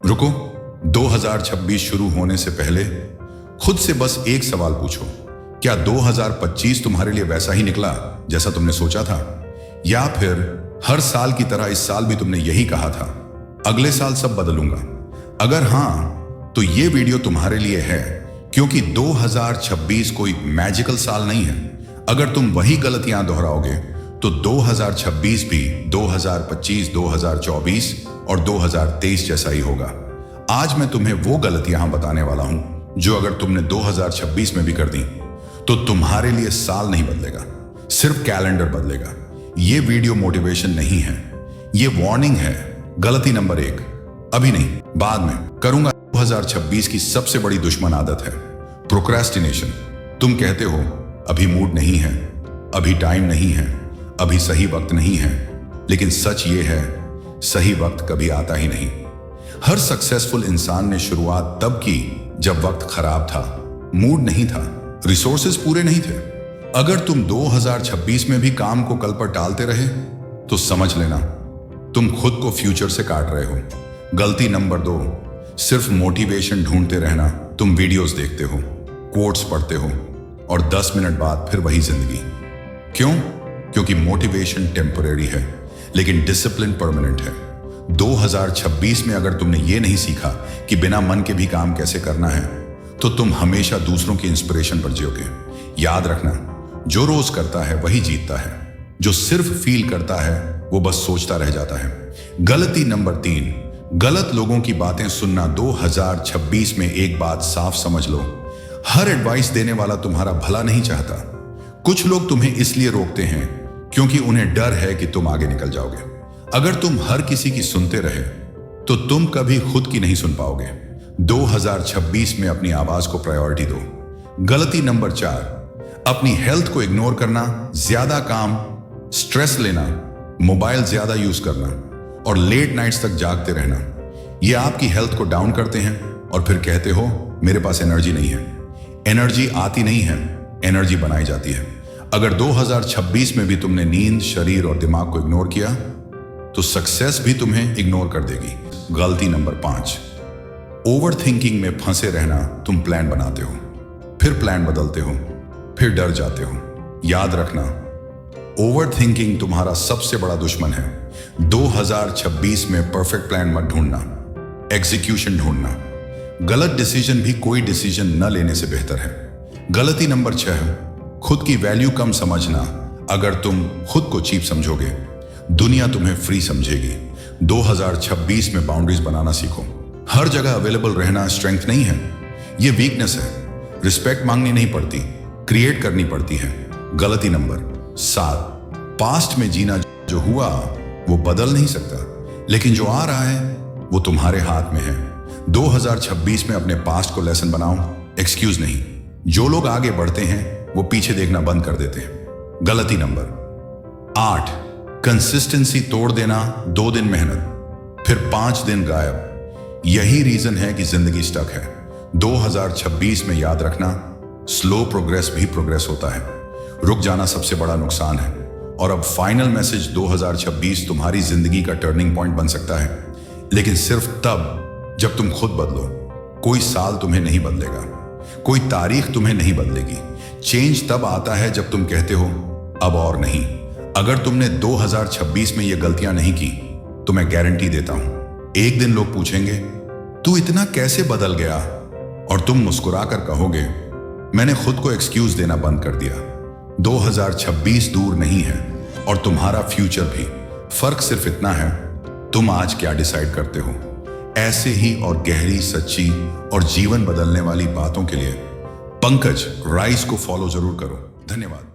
रुको, 2026 शुरू होने से पहले खुद से बस एक सवाल पूछो, क्या 2025 तुम्हारे लिए वैसा ही निकला जैसा तुमने सोचा था? या फिर हर साल की तरह इस साल भी तुमने यही कहा था, अगले साल सब बदलूंगा? अगर हां, तो ये वीडियो तुम्हारे लिए है, क्योंकि 2026 कोई मैजिकल साल नहीं है। अगर तुम वही गलतियां दोहराओगे तो 2026 भी 2025, 2024 और 2023 जैसा ही होगा। आज मैं तुम्हें वो गलतियां बताने वाला हूं जो अगर तुमने 2026 में भी कर दी तो तुम्हारे लिए साल नहीं बदलेगा, सिर्फ कैलेंडर बदलेगा। ये वीडियो मोटिवेशन नहीं है, ये वार्निंग है। गलती नंबर 1, अभी नहीं बाद में करूंगा। 2026 की सबसे बड़ी दुश्मन आदत है प्रोक्रेस्टिनेशन। तुम कहते हो अभी मूड नहीं है, अभी टाइम नहीं है, अभी सही वक्त नहीं है, लेकिन सच ये है, सही वक्त कभी आता ही नहीं। हर सक्सेसफुल इंसान ने शुरुआत तब की जब वक्त खराब था, मूड नहीं था, रिसोर्सेज पूरे नहीं थे। अगर तुम 2026 में भी काम को कल पर टालते रहे तो समझ लेना तुम खुद को फ्यूचर से काट रहे हो। गलती नंबर 2, सिर्फ मोटिवेशन ढूंढते रहना। तुम वीडियोस देखते हो, कोट्स पढ़ते हो और 10 मिनट बाद फिर वही जिंदगी। क्यों? क्योंकि मोटिवेशन टेम्परेरी है लेकिन डिसिप्लिन परमानेंट है। 2026 में अगर तुमने ये नहीं सीखा कि बिना मन के भी काम कैसे करना है तो तुम हमेशा दूसरों की इंस्पिरेशन पर जियोगे। याद रखना, जो रोज करता है वही जीतता है, जो सिर्फ फील करता है वो बस सोचता रह जाता है। गलती नंबर 3, गलत लोगों की बातें सुनना। 2026 में एक बात साफ समझ लो, हर एडवाइस देने वाला तुम्हारा भला नहीं चाहता। कुछ लोग तुम्हें इसलिए रोकते हैं क्योंकि उन्हें डर है कि तुम आगे निकल जाओगे। अगर तुम हर किसी की सुनते रहे तो तुम कभी खुद की नहीं सुन पाओगे। 2026 में अपनी आवाज को प्रायोरिटी दो। गलती नंबर 4, अपनी हेल्थ को इग्नोर करना। ज्यादा काम, स्ट्रेस लेना, मोबाइल ज्यादा यूज करना और लेट नाइट्स तक जागते रहना, ये आपकी हेल्थ को डाउन करते हैं और फिर कहते हो मेरे पास एनर्जी नहीं है। एनर्जी आती नहीं है, एनर्जी बनाई जाती है। अगर 2026 में भी तुमने नींद, शरीर और दिमाग को इग्नोर किया तो सक्सेस भी तुम्हें इग्नोर कर देगी। गलती नंबर 5, ओवर थिंकिंग में फंसे रहना। तुम प्लान बनाते हो, फिर प्लान बदलते हो, फिर डर जाते हो। याद रखना, ओवर थिंकिंग तुम्हारा सबसे बड़ा दुश्मन है। 2026 में परफेक्ट प्लान मत ढूंढना, एग्जीक्यूशन ढूंढना। गलत डिसीजन भी कोई डिसीजन न लेने से बेहतर है। गलती नंबर 6, खुद की वैल्यू कम समझना। अगर तुम खुद को चीप समझोगे, दुनिया तुम्हें फ्री समझेगी। 2026 में बाउंड्रीज बनाना सीखो। हर जगह अवेलेबल रहना स्ट्रेंथ नहीं है, यह वीकनेस है। रिस्पेक्ट मांगनी नहीं पड़ती, क्रिएट करनी पड़ती है। गलती नंबर 7, पास्ट में जीना। जो हुआ वो बदल नहीं सकता, लेकिन जो आ रहा है वो तुम्हारे हाथ में है। 2026 में अपने पास्ट को लेसन बनाओ, एक्सक्यूज नहीं। जो लोग आगे बढ़ते हैं वो पीछे देखना बंद कर देते हैं। गलती नंबर 8, कंसिस्टेंसी तोड़ देना। 2 दिन मेहनत, फिर 5 दिन गायब। यही रीजन है कि जिंदगी स्टक है। 2026 में याद रखना, स्लो प्रोग्रेस भी प्रोग्रेस होता है। रुक जाना सबसे बड़ा नुकसान है। और अब फाइनल मैसेज, 2026 तुम्हारी जिंदगी का टर्निंग पॉइंट बन सकता है, लेकिन सिर्फ तब जब तुम खुद बदलो। कोई साल तुम्हें नहीं बदलेगा, कोई तारीख तुम्हें नहीं बदलेगी। चेंज तब आता है जब तुम कहते हो अब और नहीं। अगर तुमने 2026 में ये गलतियां नहीं की तो मैं गारंटी देता हूं, एक दिन लोग पूछेंगे तू इतना कैसे बदल गया, और तुम मुस्कुराकर कहोगे मैंने खुद को एक्सक्यूज देना बंद कर दिया। 2026 दूर नहीं है और तुम्हारा फ्यूचर भी। फर्क सिर्फ इतना है, तुम आज क्या डिसाइड करते हो। ऐसे ही और गहरी, सच्ची और जीवन बदलने वाली बातों के लिए पंकज राइस को फॉलो जरूर करो। धन्यवाद।